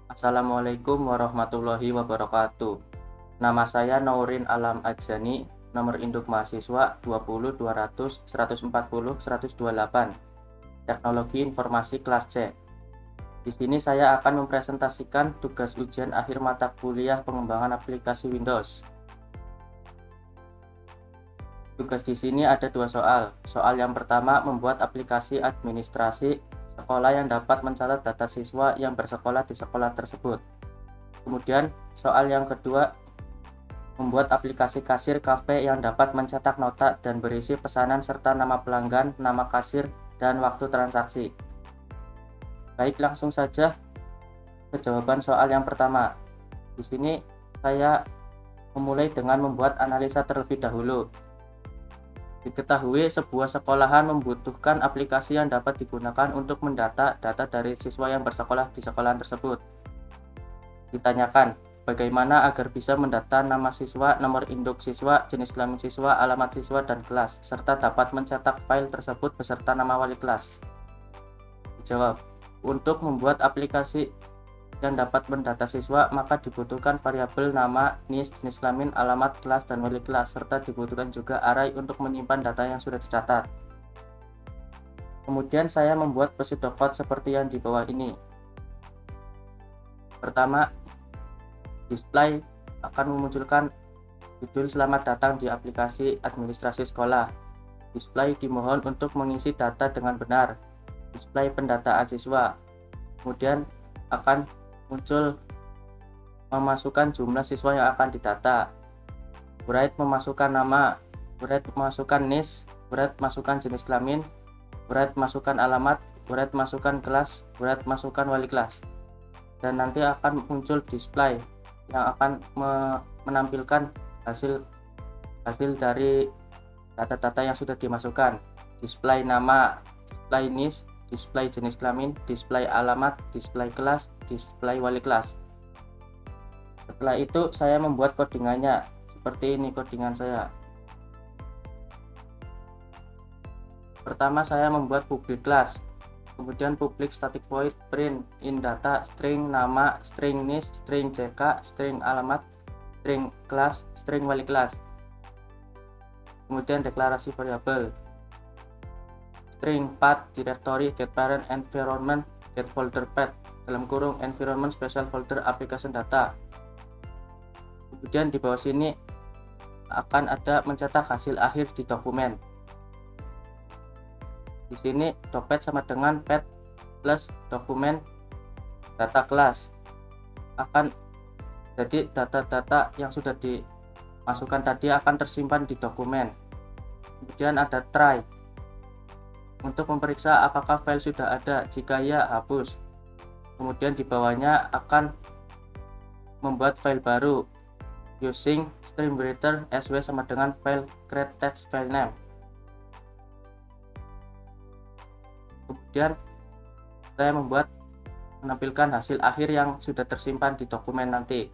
Assalamualaikum warahmatullahi wabarakatuh. Nama saya Naurin Alam Adjani, nomor induk mahasiswa 20 200 140 128, Teknologi Informasi kelas C. Di sini saya akan mempresentasikan tugas ujian akhir mata kuliah pengembangan aplikasi Windows. Tugas di sini ada dua soal. Soal yang pertama membuat aplikasi administrasi sekolah yang dapat mencatat data siswa yang bersekolah di sekolah tersebut. Kemudian soal yang kedua membuat aplikasi kasir kafe yang dapat mencetak nota dan berisi pesanan serta nama pelanggan, nama kasir, dan waktu transaksi. Baik, langsung saja ke jawaban soal yang pertama. Di sini saya memulai dengan membuat analisa terlebih dahulu. Diketahui sebuah sekolahan membutuhkan aplikasi yang dapat digunakan untuk mendata data dari siswa yang bersekolah di sekolahan tersebut. Ditanyakan, bagaimana agar bisa mendata nama siswa, nomor induk siswa, jenis kelamin siswa, alamat siswa, dan kelas, serta dapat mencetak file tersebut beserta nama wali kelas. Dijawab, untuk membuat aplikasi yang dapat mendata siswa, maka dibutuhkan variabel nama, NIS, jenis kelamin, alamat, kelas, dan wali kelas, serta dibutuhkan juga array untuk menyimpan data yang sudah dicatat. Kemudian saya membuat pseudocode seperti yang di bawah ini. Pertama, display akan memunculkan judul selamat datang di aplikasi administrasi sekolah. Display dimohon untuk mengisi data dengan benar. Display pendataan siswa. Kemudian akan muncul memasukkan jumlah siswa yang akan didata. Write memasukkan nama, write memasukkan NIS, write masukkan jenis kelamin, write masukkan alamat, write masukkan kelas, write masukkan wali kelas. Dan nanti akan muncul display yang akan menampilkan hasil dari data-data yang sudah dimasukkan. Display nama, display NIS, display jenis kelamin, display alamat, display kelas, display wali kelas. Setelah itu saya membuat codingannya. Seperti ini codingan saya. Pertama saya membuat public class. Kemudian public static void print in data string nama, string NIS, string CK, string alamat, string kelas, string wali kelas. Kemudian deklarasi variabel. String path directory get parent environment get folder path dalam kurung environment special folder application data. Kemudian di bawah sini akan ada mencetak hasil akhir di dokumen. Di sini dompet sama dengan path plus dokumen data kelas. Akan jadi data-data yang sudah dimasukkan tadi akan tersimpan di dokumen. Kemudian ada try untuk memeriksa apakah file sudah ada, jika ya hapus. Kemudian di bawahnya akan membuat file baru using streamwriter sw sama dengan file create text file name. Kemudian saya menampilkan hasil akhir yang sudah tersimpan di dokumen nanti.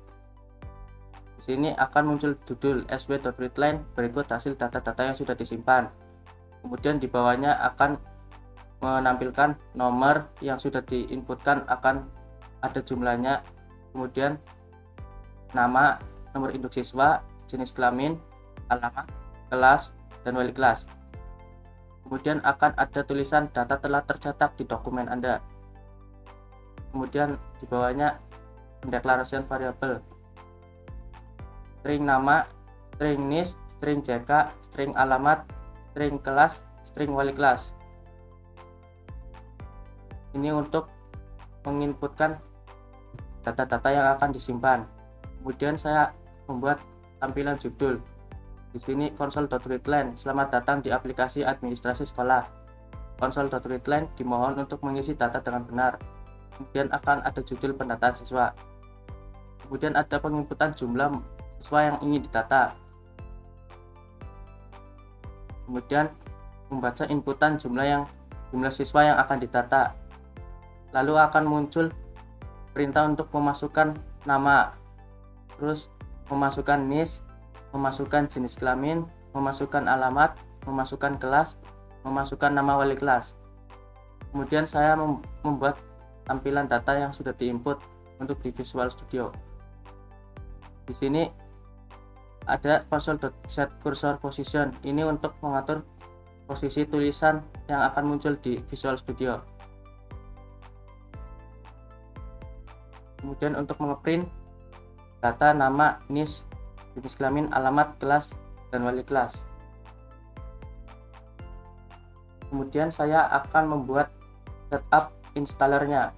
Di sini akan muncul judul sw.readline berikut hasil data-data yang sudah disimpan. Kemudian di bawahnya akan menampilkan nomor yang sudah diinputkan, akan ada jumlahnya. Kemudian nama, nomor induk siswa, jenis kelamin, alamat, kelas, dan wali kelas. Kemudian akan ada tulisan data telah tercetak di dokumen Anda. Kemudian di bawahnya pendeklarasian variabel string nama, string NIS, string CK, string alamat, string kelas, string wali kelas. Ini untuk menginputkan data-data yang akan disimpan. Kemudian saya membuat tampilan judul. Di sini console.readline selamat datang di aplikasi administrasi sekolah. Console.readline dimohon untuk mengisi data dengan benar. Kemudian akan ada judul pendataan siswa. Kemudian ada penginputan jumlah siswa yang ingin didata. Kemudian membaca inputan jumlah siswa yang akan didata. Lalu akan muncul perintah untuk memasukkan nama, terus memasukkan NIS, memasukkan jenis kelamin, memasukkan alamat, memasukkan kelas, memasukkan nama wali kelas. Kemudian saya membuat tampilan data yang sudah diinput untuk di Visual Studio. Di sini ada console.set cursor position, ini untuk mengatur posisi tulisan yang akan muncul di Visual Studio. Kemudian untuk mengeprint data, nama, NIS, jenis kelamin, alamat, kelas, dan wali kelas. Kemudian saya akan membuat setup installernya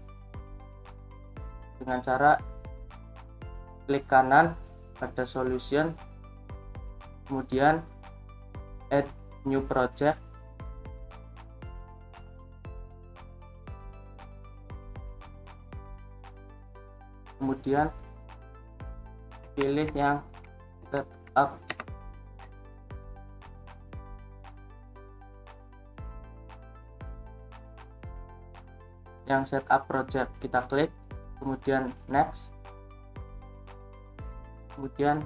dengan cara klik kanan pada solution, kemudian add new project, kemudian pilih yang setup, project, kita klik, kemudian next, kemudian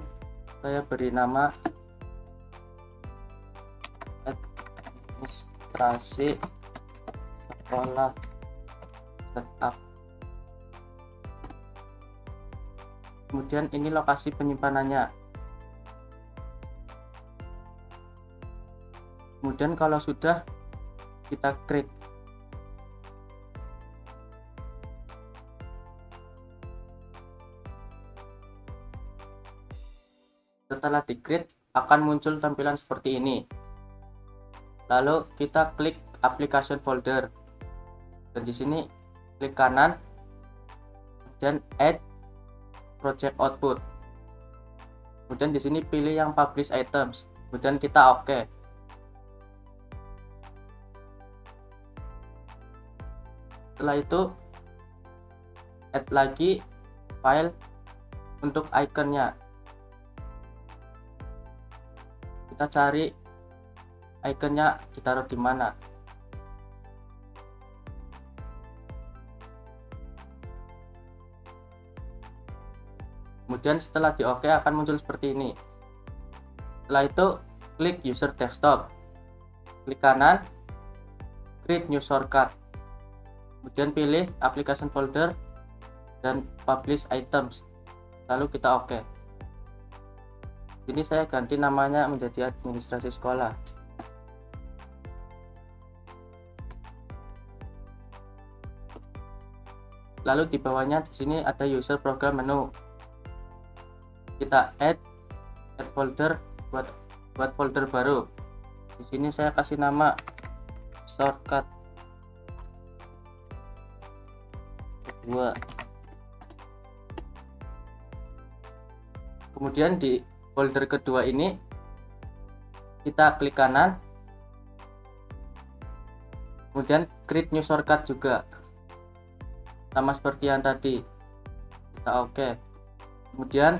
saya beri nama administrasi sekolah setup. Kemudian ini lokasi penyimpanannya. Kemudian kalau sudah, kita create. Setelah di create akan muncul tampilan seperti ini. Lalu kita klik application folder dan di sini klik kanan dan add project output. Kemudian di sini pilih yang publish items, kemudian kita oke. Setelah itu add lagi file untuk ikonnya. Kita cari ikonnya, ditaruh di mana. Kemudian setelah di OK akan muncul seperti ini. Setelah itu klik user desktop, klik kanan, create new shortcut, kemudian pilih application folder dan publish items, lalu kita OK. Ini saya ganti namanya menjadi administrasi sekolah. Lalu di bawahnya di sini ada user program menu. Kita add folder, buat folder baru. Di sini saya kasih nama shortcut 2. Kemudian di folder kedua ini kita klik kanan, kemudian create new shortcut juga, sama seperti yang tadi. Kita oke. Kemudian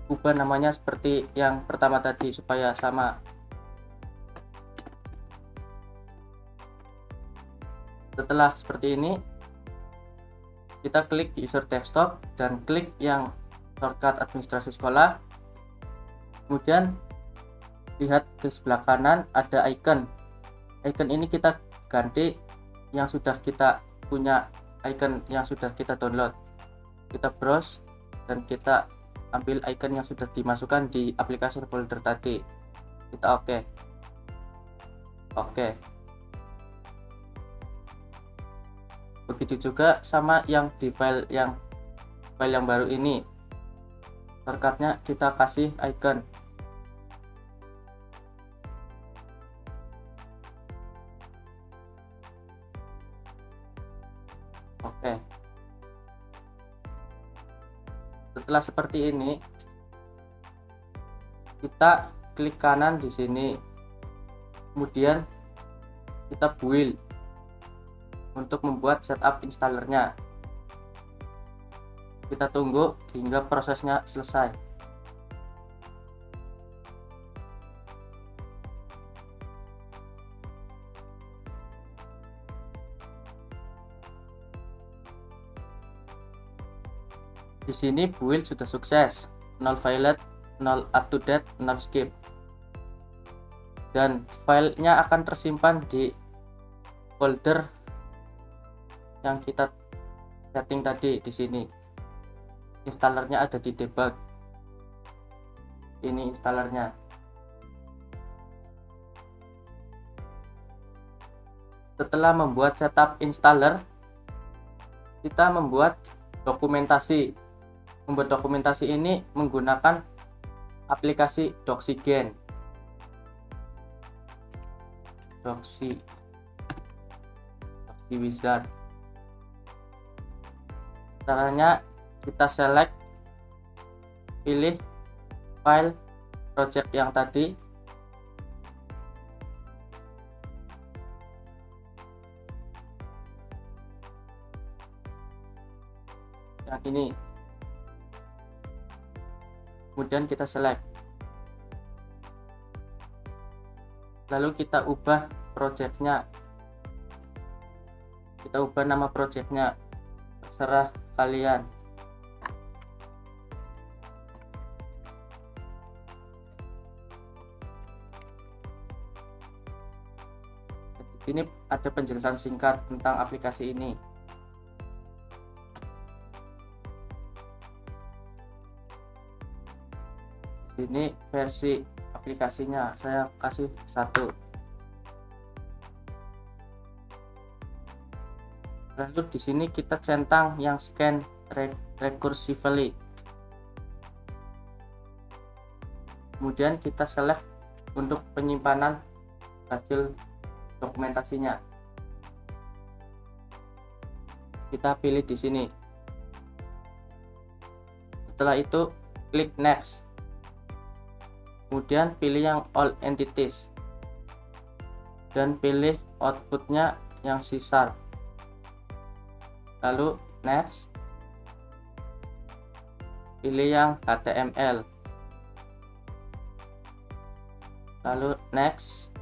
ubah namanya seperti yang pertama tadi supaya sama. Setelah seperti ini, kita klik user desktop dan klik yang shortcut administrasi sekolah. Kemudian lihat ke sebelah kanan ada icon. Icon ini kita ganti yang sudah kita punya, icon yang sudah kita download. Kita browse dan kita ambil icon yang sudah dimasukkan di application folder tadi. Kita oke. Begitu juga sama yang di file yang baru ini. Shortcutnya kita kasih icon. Oke. Setelah seperti ini, kita klik kanan di sini, kemudian kita build untuk membuat setup installernya. Kita tunggu hingga prosesnya selesai. Di sini build sudah sukses, 0 violate, 0 up to date, 0 skip. Dan filenya akan tersimpan di folder yang kita setting tadi di sini. installernya ada di debug. Ini installernya. Setelah membuat setup installer, kita membuat dokumentasi. Membuat dokumentasi ini menggunakan aplikasi Doxygen. Doxy Wizard. Caranya kita select, pilih file project yang tadi, yang ini, kemudian kita select, lalu kita ubah projectnya, kita ubah nama projectnya, terserah kalian. Di sini ada penjelasan singkat tentang aplikasi ini. Ini versi aplikasinya, saya kasih 1. Lalu di sini kita centang yang scan recursively. Kemudian kita select untuk penyimpanan hasil dokumentasinya. Kita pilih di sini. Setelah itu klik next. Kemudian pilih yang all entities dan pilih outputnya yang C#. Lalu next, pilih yang HTML, lalu next,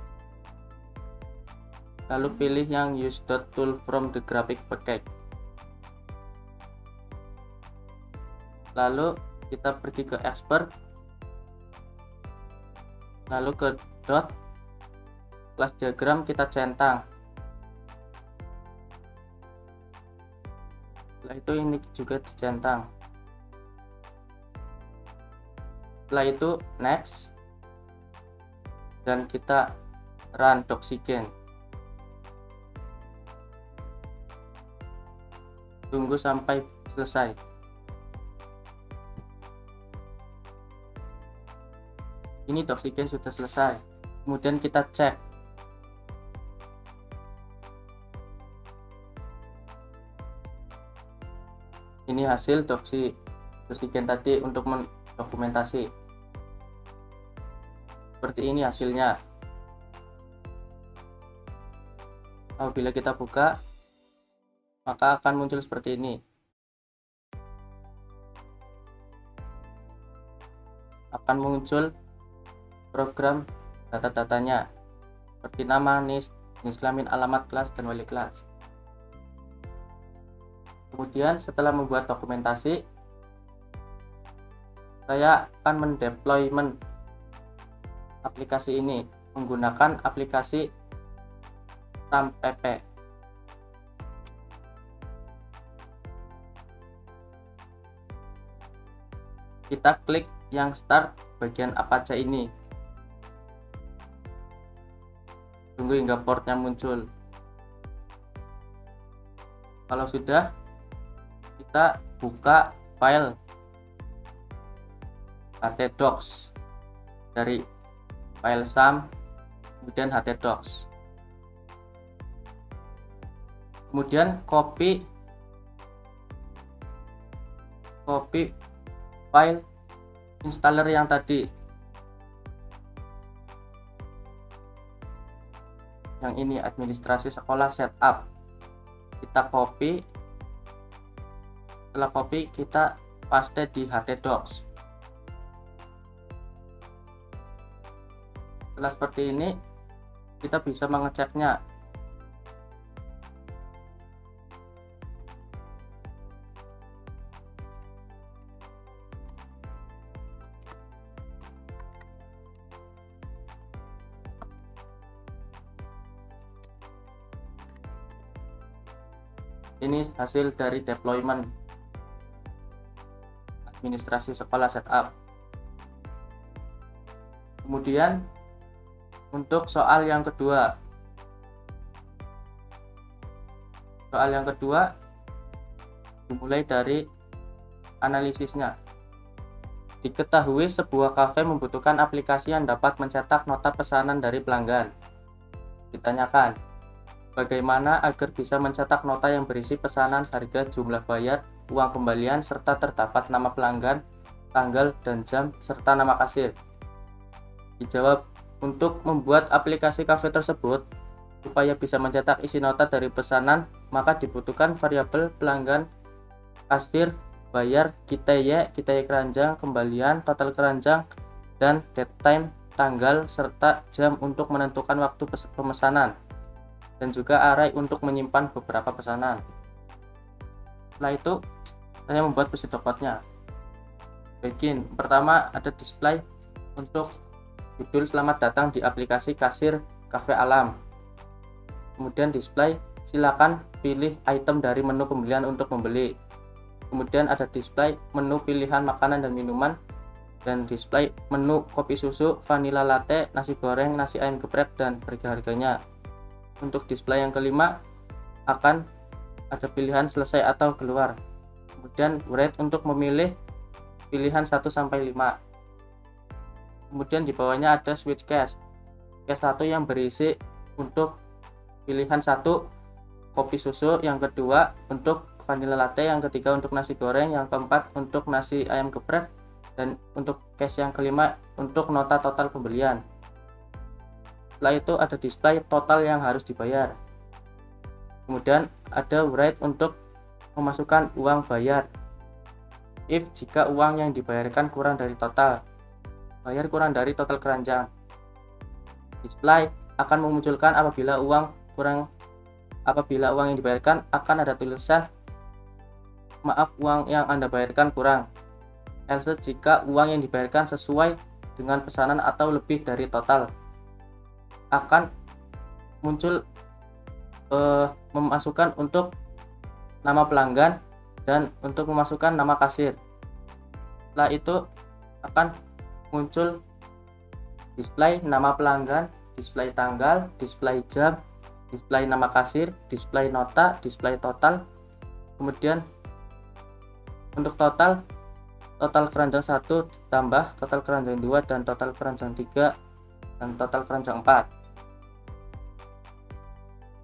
lalu pilih yang use.tool from the graphic package. Lalu kita pergi ke expert, lalu ke dot, class diagram kita centang. Setelah itu ini juga dicentang. Setelah itu next, dan kita run Doxygen. Tunggu sampai selesai. Ini Doxygen sudah selesai. Kemudian kita cek. Ini hasil Doxygen tadi untuk mendokumentasi. Seperti ini hasilnya. Apabila kita buka, maka akan muncul seperti ini. Akan muncul program data-datanya seperti nama, NIS, jenis kelamin, alamat kelas, dan wali kelas. Kemudian setelah membuat dokumentasi, saya akan mendeployment aplikasi ini menggunakan aplikasi SAMPP. Kita klik yang start bagian Apache ini. Tunggu hingga portnya muncul. Kalau sudah, kita buka file htdocs dari file SAM, kemudian htdocs. Kemudian copy file installer yang tadi, yang ini administrasi sekolah setup. Kita copy, setelah copy kita paste di htdocs. Setelah seperti ini, kita bisa mengeceknya. Ini hasil dari deployment. administrasi sekolah setup. Kemudian untuk soal yang kedua dimulai dari analisisnya. Diketahui sebuah kafe membutuhkan aplikasi yang dapat mencetak nota pesanan dari pelanggan. Ditanyakan, bagaimana agar bisa mencetak nota yang berisi pesanan, harga, jumlah bayar, uang kembalian, serta terdapat nama pelanggan, tanggal dan jam, serta nama kasir. Dijawab, untuk membuat aplikasi kafe tersebut, supaya bisa mencetak isi nota dari pesanan, maka dibutuhkan variabel pelanggan, kasir, bayar, kitaya keranjang, kembalian, total keranjang, dan date time, tanggal, serta jam untuk menentukan waktu pemesanan, dan juga array untuk menyimpan beberapa pesanan. Setelah itu, saya membuat prosedur code-nya. Begin, pertama ada display untuk judul selamat datang di aplikasi kasir Cafe Alam. Kemudian display, silakan pilih item dari menu pembelian untuk membeli. Kemudian ada display menu pilihan makanan dan minuman, dan display menu kopi susu, vanilla latte, nasi goreng, nasi ayam geprek, dan harga-harganya. Untuk display yang kelima akan ada pilihan selesai atau keluar. Kemudian rate untuk memilih pilihan 1-5. Kemudian di bawahnya ada switch case 1 yang berisi untuk pilihan 1 kopi susu, yang kedua untuk vanilla latte, yang ketiga untuk nasi goreng, yang keempat untuk nasi ayam geprek, dan untuk case yang kelima untuk nota total pembelian. Setelah itu ada display total yang harus dibayar. Kemudian ada write untuk memasukkan uang bayar. If jika uang yang dibayarkan kurang dari total, bayar kurang dari total keranjang. Display akan memunculkan apabila uang yang dibayarkan akan ada tulisan maaf, uang yang Anda bayarkan kurang. Else jika uang yang dibayarkan sesuai dengan pesanan atau lebih dari total, akan muncul memasukkan untuk nama pelanggan dan untuk memasukkan nama kasir. Setelah itu akan muncul display nama pelanggan, display tanggal, display jam, display nama kasir, display nota, display total. Kemudian untuk total keranjang 1 ditambah total keranjang 2 dan total keranjang 3 dan total keranjang 4.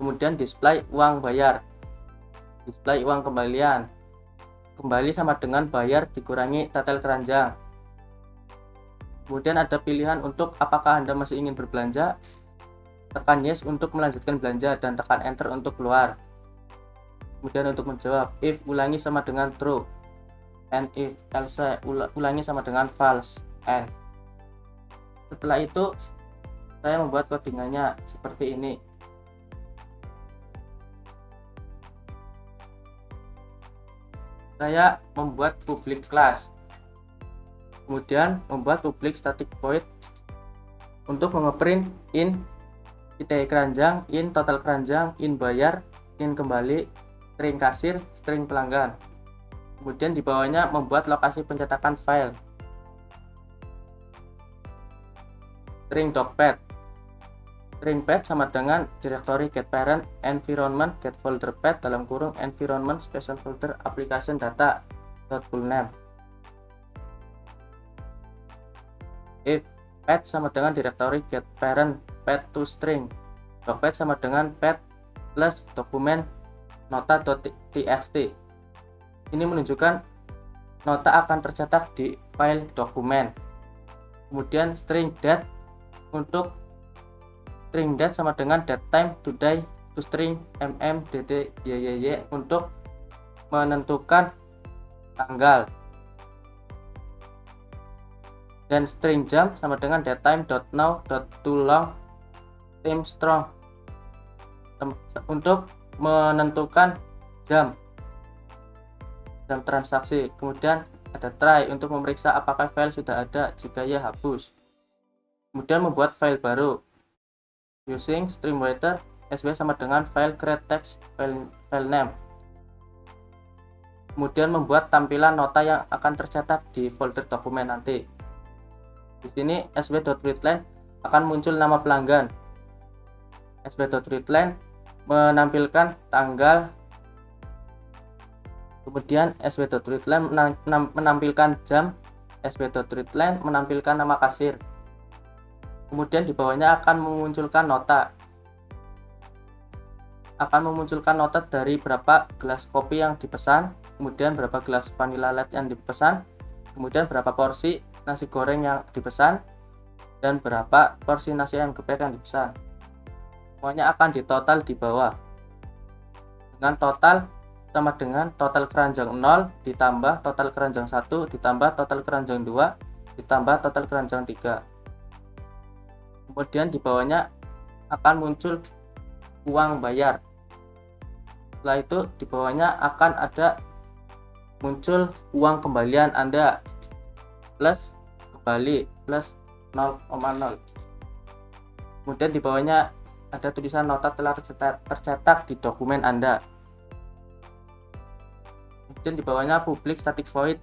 Kemudian display uang bayar, display uang kembalian, kembali sama dengan bayar dikurangi total keranjang. Kemudian ada pilihan untuk apakah Anda masih ingin berbelanja, tekan yes untuk melanjutkan belanja, dan tekan enter untuk keluar. Kemudian untuk menjawab, if ulangi sama dengan true, and if else ulangi sama dengan false, and. Setelah itu saya membuat codingannya seperti ini. Saya membuat public class, kemudian membuat public static void untuk mengeprint in kitaya keranjang, in total keranjang, in bayar, in kembali, string kasir, string pelanggan. Kemudian di bawahnya membuat lokasi pencetakan file, string docpath. String path sama dengan directory get parent environment get folder path dalam kurung environment special folder application data full name. If path sama dengan directory get parent path to string, docpath sama dengan path plus dokumen nota.txt. Ini menunjukkan nota akan tercetak di file dokumen. Kemudian string date untuk string date sama dengan date time today to string dd untuk menentukan tanggal, dan string jam sama dengan datetime.now.tolong time strong untuk menentukan jam transaksi. Kemudian ada try untuk memeriksa apakah file sudah ada, jika ya hapus. Kemudian membuat file baru using streamwriter sw sama dengan file create text file name. kemudian membuat tampilan nota yang akan tercetak di folder dokumen nanti. Di sini sw.readline akan muncul nama pelanggan. sw.readline menampilkan tanggal, kemudian sw.readline menampilkan jam, sw.readline menampilkan nama kasir. Kemudian di bawahnya akan memunculkan nota. Dari berapa gelas kopi yang dipesan, kemudian berapa gelas vanilla latte yang dipesan, kemudian berapa porsi nasi goreng yang dipesan, dan berapa porsi nasi ayam geprek yang dipesan. Semuanya akan ditotal di bawah. Dengan total sama dengan total keranjang 0 ditambah total keranjang 1 ditambah total keranjang 2 ditambah total keranjang 3. Kemudian di bawahnya akan muncul uang bayar. Setelah itu di bawahnya akan ada muncul uang kembalian Anda plus kembali plus 0,0. Kemudian di bawahnya ada tulisan nota telah tercetak di dokumen Anda. Kemudian di bawahnya public static void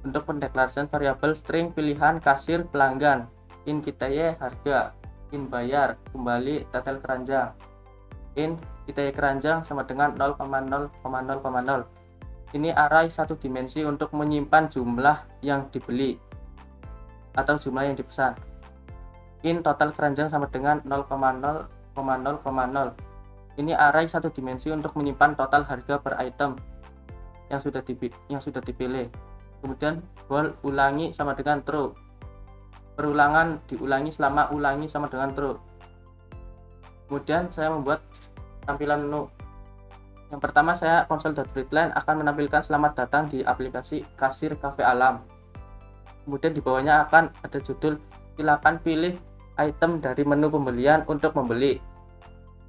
untuk pendeklarasian variabel string pilihan kasir pelanggan, in kitay harga, in bayar, kembali tetel keranjang, in kitay keranjang sama dengan 0,0,0,0. Ini array satu dimensi untuk menyimpan jumlah yang dibeli atau jumlah yang dipesan. In total keranjang sama dengan 0,0,0,0. Ini array satu dimensi untuk menyimpan total harga per item yang sudah dipilih. Kemudian bool ulangi sama dengan true. Perulangan diulangi selama ulangi sama dengan true. Kemudian saya membuat tampilan menu. Yang pertama, saya console.readline akan menampilkan selamat datang di aplikasi kasir Cafe Alam. Kemudian di bawahnya akan ada judul silakan pilih item dari menu pembelian untuk membeli.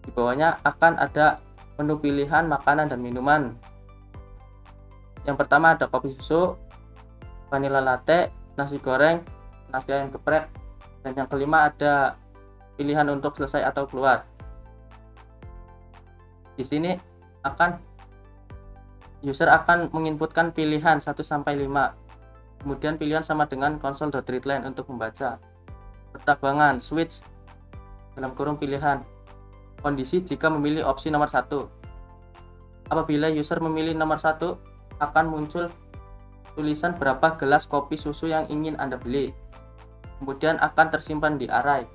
Di bawahnya akan ada menu pilihan makanan dan minuman. Yang pertama ada kopi susu, vanilla latte, nasi goreng, nasi ayam geprek, dan yang kelima ada pilihan untuk selesai atau keluar. Di sini user akan menginputkan pilihan 1 sampai 5. Kemudian pilihan sama dengan console.readline untuk membaca. Pertambangan switch dalam kurung pilihan. Kondisi jika memilih opsi nomor 1. Apabila user memilih nomor 1, akan muncul tulisan berapa gelas kopi susu yang ingin Anda beli. Kemudian akan tersimpan di array.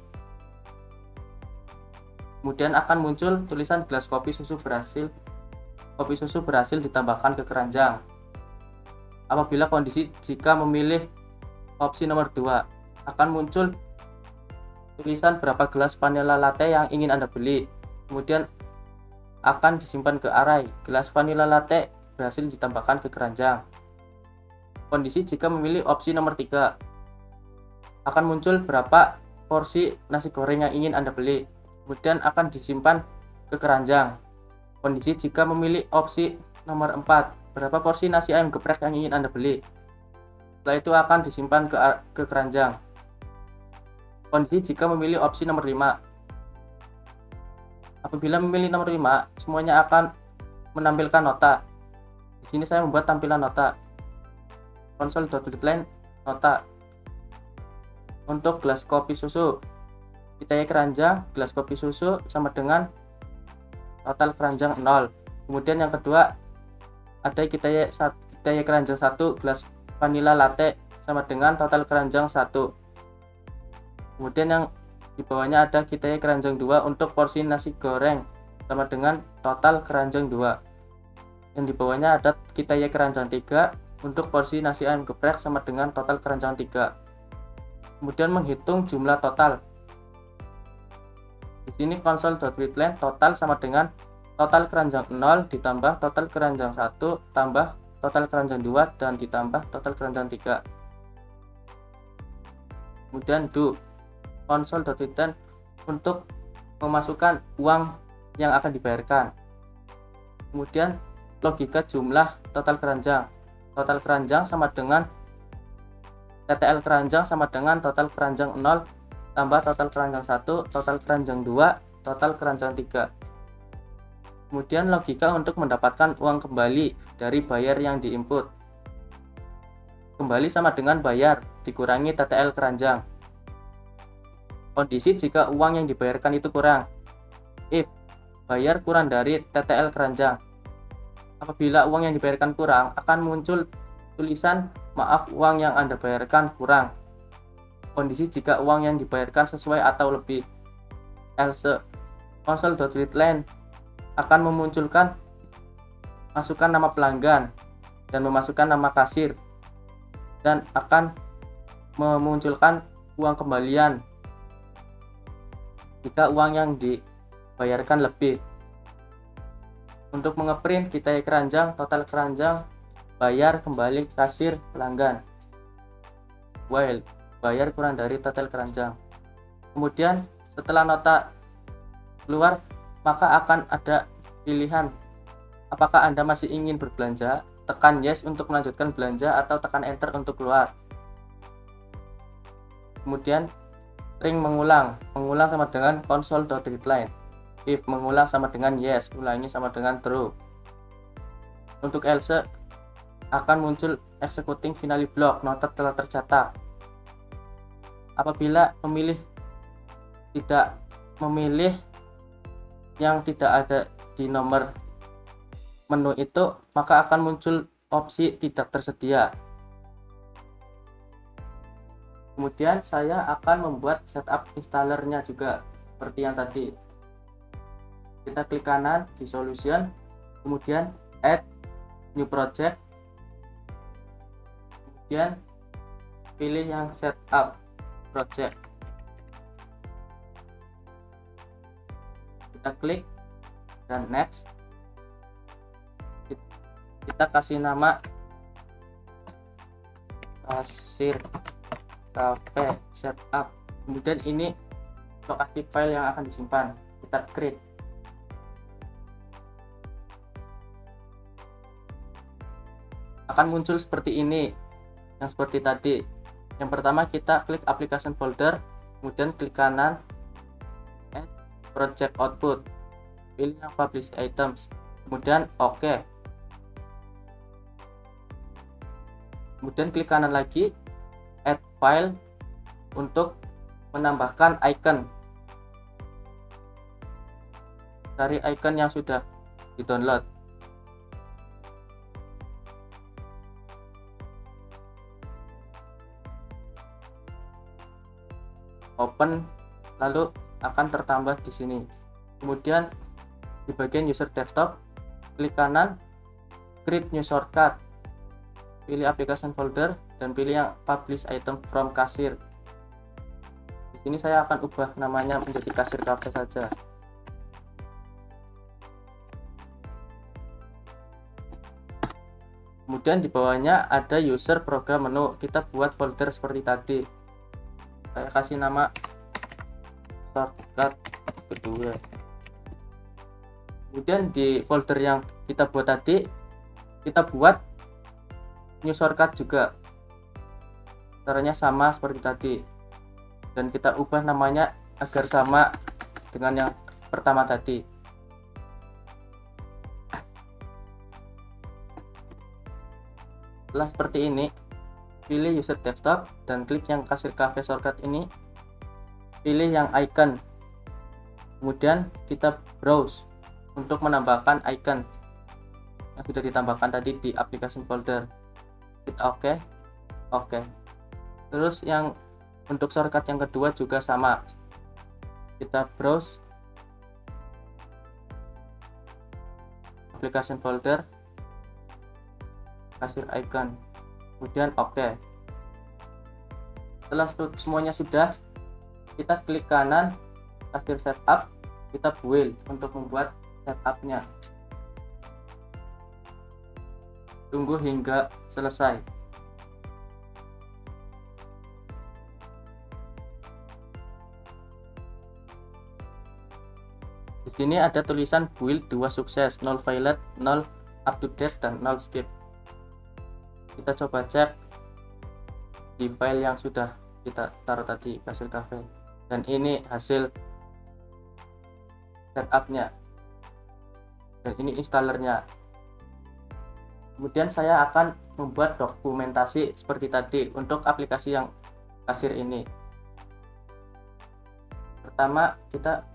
Kemudian akan muncul tulisan gelas kopi susu berhasil ditambahkan ke keranjang. Apabila kondisi jika memilih opsi nomor 2, akan muncul tulisan berapa gelas vanilla latte yang ingin Anda beli. Kemudian akan disimpan ke array. Gelas vanilla latte berhasil ditambahkan ke keranjang. Kondisi jika memilih opsi nomor 3, akan muncul berapa porsi nasi goreng yang ingin Anda beli. Kemudian akan disimpan ke keranjang. Kondisi jika memilih opsi nomor 4, berapa porsi nasi ayam geprek yang ingin Anda beli. Setelah itu akan disimpan ke keranjang. Kondisi jika memilih opsi nomor 5. Apabila memilih nomor 5, semuanya akan menampilkan nota. Di sini saya membuat tampilan nota. Console.readline nota. Untuk gelas kopi susu, kitay keranjang gelas kopi susu sama dengan total keranjang 0. Kemudian yang kedua ada kitay keranjang 1 gelas vanilla latte sama dengan total keranjang 1. Kemudian yang di bawahnya ada kitay keranjang 2 untuk porsi nasi goreng sama dengan total keranjang 2. Yang di bawahnya ada kitay keranjang 3 untuk porsi nasi ayam geprek sama dengan total keranjang 3. Kemudian menghitung jumlah total. Di sini console.readline total sama dengan total keranjang 0 ditambah total keranjang 1 tambah total keranjang 2 dan ditambah total keranjang 3. Kemudian do console.readline untuk memasukkan uang yang akan dibayarkan. Kemudian logika jumlah total keranjang. Total keranjang sama dengan TTL keranjang sama dengan total keranjang 0 tambah total keranjang 1, total keranjang 2, total keranjang 3. Kemudian logika untuk mendapatkan uang kembali dari bayar yang diinput. Kembali sama dengan bayar dikurangi TTL keranjang. Kondisi jika uang yang dibayarkan itu kurang. If bayar kurang dari TTL keranjang. Apabila uang yang dibayarkan kurang, akan muncul tulisan maaf uang yang Anda bayarkan kurang. Kondisi jika uang yang dibayarkan sesuai atau lebih. Else console.readline akan memunculkan masukkan nama pelanggan dan memasukkan nama kasir dan akan memunculkan uang kembalian jika uang yang dibayarkan lebih. Untuk mengeprint kita keranjang, total keranjang, bayar kembali kasir pelanggan. While bayar kurang dari total keranjang. Kemudian setelah nota keluar, maka akan ada pilihan apakah Anda masih ingin berbelanja, tekan yes untuk melanjutkan belanja atau tekan enter untuk keluar. Kemudian ring mengulang sama dengan console.readline. If mengulang sama dengan yes, ulangi sama dengan true. Untuk else akan muncul executing finally block, nota telah tercatat. Apabila pemilih tidak memilih yang tidak ada di nomor menu itu, maka akan muncul opsi tidak tersedia. Kemudian saya akan membuat setup installernya juga seperti yang tadi. Kita klik kanan di solution, kemudian add new project, kemudian pilih yang setup project. Kita klik dan next. Kita kasih nama kasir cafe setup. Kemudian ini lokasi file yang akan disimpan. Kita create. Akan muncul seperti ini, yang seperti tadi. Yang pertama kita klik application folder, kemudian klik kanan add project output, pilih yang publish items, kemudian OK. Kemudian klik kanan lagi add file untuk menambahkan icon. Cari icon yang sudah di-download. Open, lalu akan tertambah di sini. Kemudian di bagian user desktop, klik kanan, create new shortcut, pilih application folder dan pilih yang publish item from kasir. Di sini saya akan ubah namanya menjadi kasir cafe saja. Kemudian di bawahnya ada user program menu. Kita buat folder seperti tadi. Saya kasih nama shortcut kedua. Kemudian di folder yang kita buat tadi, kita buat new shortcut juga. Caranya sama seperti tadi. Dan kita ubah namanya agar sama dengan yang pertama tadi. Setelah seperti ini, pilih user desktop dan klik yang kasir cafe shortcut ini, pilih yang icon, kemudian kita browse untuk menambahkan icon yang sudah ditambahkan tadi di application folder. Klik OK, OK. Terus yang untuk shortcut yang kedua juga sama, kita browse application folder, kasir icon, kemudian OK. Setelah semuanya sudah, kita klik kanan kasir setup, kita build untuk membuat setupnya. Tunggu hingga selesai. Di sini ada tulisan build 2 sukses, 0 failed, 0 up to date dan 0 skip. Kita coba cek di file yang sudah kita taruh tadi, kasir cafe, dan ini hasil setupnya. dan ini installernya. Kemudian saya akan membuat dokumentasi seperti tadi untuk aplikasi yang kasir ini. Pertama, kita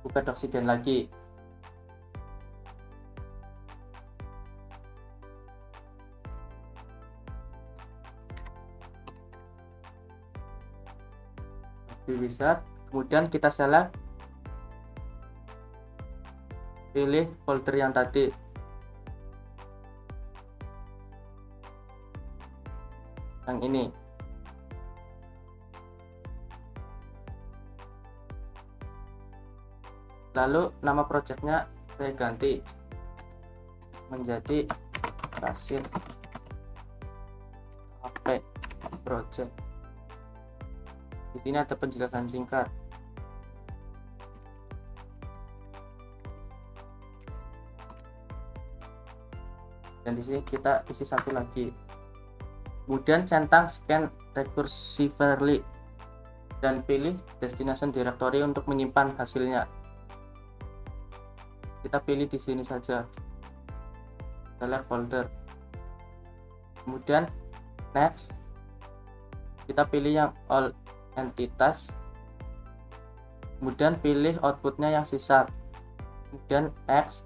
buka Docsiden lagi. Di wizard, kemudian kita select, pilih folder yang tadi. Yang ini. Lalu nama projectnya saya ganti menjadi kasir cafe project. Di sini ada penjelasan singkat. Dan di sini kita isi satu lagi. Kemudian centang scan recursively dan pilih destination directory untuk menyimpan hasilnya. Kita pilih di sini saja, select folder, kemudian next, kita pilih yang all entities, kemudian pilih outputnya yang C#, kemudian next,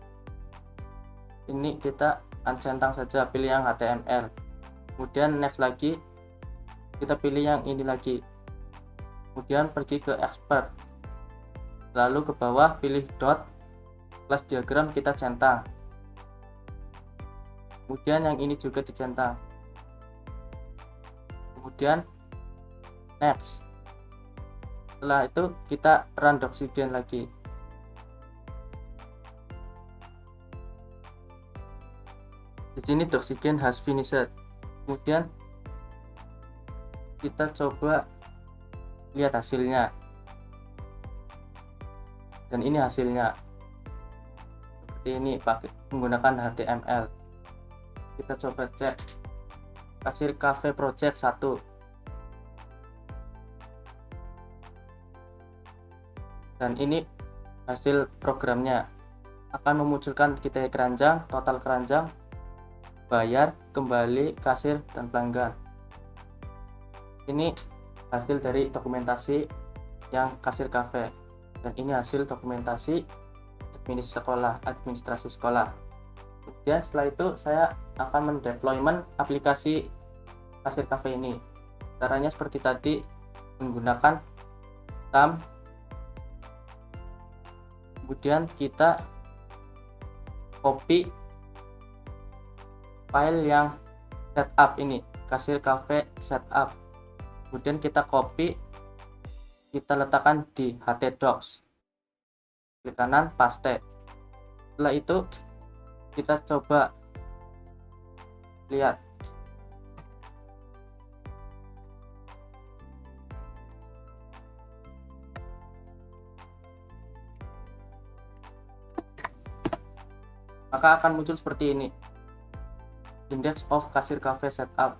ini kita uncentang saja, pilih yang HTML, kemudian next lagi, kita pilih yang ini lagi, kemudian pergi ke expert, lalu ke bawah pilih dot, class diagram kita centang, kemudian yang ini juga dicentang, kemudian next. Setelah itu kita run Docsiden lagi. Di sini Docsiden has finished. Kemudian kita coba lihat hasilnya, dan ini hasilnya ini pakai menggunakan HTML. Kita coba cek kasir cafe project 1, dan ini hasil programnya akan memunculkan kita keranjang, total keranjang, bayar, kembali, kasir, dan pelanggan. Ini hasil dari dokumentasi yang kasir cafe, dan ini hasil dokumentasi administrasi sekolah. Kemudian setelah itu saya akan mendeployment aplikasi kasir cafe ini. Caranya seperti tadi, menggunakan thumb, kemudian kita copy file yang setup ini, kasir cafe setup, kemudian kita copy, kita letakkan di htdocs, klik kanan, paste. Setelah itu kita coba lihat. Maka akan muncul seperti ini, index of kasir cafe setup.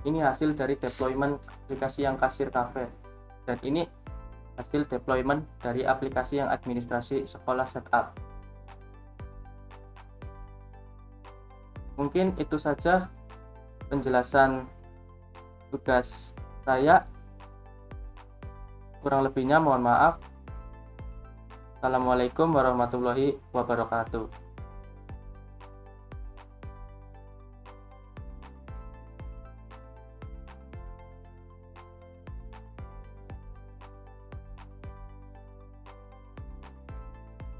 Ini hasil dari deployment aplikasi yang kasir cafe, dan ini hasil deployment dari aplikasi yang administrasi sekolah setup. Mungkin itu saja penjelasan tugas saya. Kurang lebihnya mohon maaf. Assalamualaikum warahmatullahi wabarakatuh.